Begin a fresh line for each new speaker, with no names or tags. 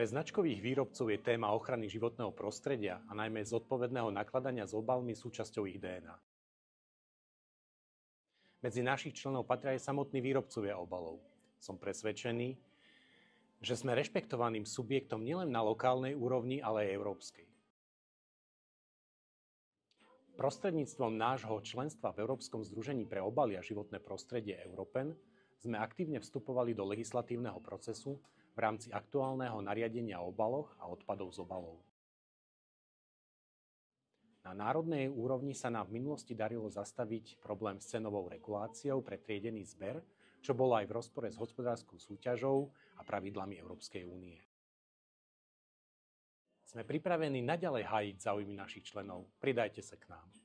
Pre značkových výrobcov je téma ochrany životného prostredia a najmä zodpovedného nakladania s obalmi súčasťou ich DNA. Medzi našich členov patria aj samotní výrobcovia obalov. Som presvedčený, že sme rešpektovaným subjektom nielen na lokálnej úrovni, ale aj európskej. Prostredníctvom nášho členstva v Európskom združení pre obaly a životné prostredie Europen sme aktívne vstupovali do legislatívneho procesu v rámci aktuálneho nariadenia o obaloch a odpadov z obalov. Na národnej úrovni sa nám v minulosti darilo zastaviť problém s cenovou reguláciou pre triedený zber, čo bolo aj v rozpore s hospodárskou súťažou a pravidlami Európskej únie. Sme pripravení naďalej hájiť záujmy našich členov. Pridajte sa k nám.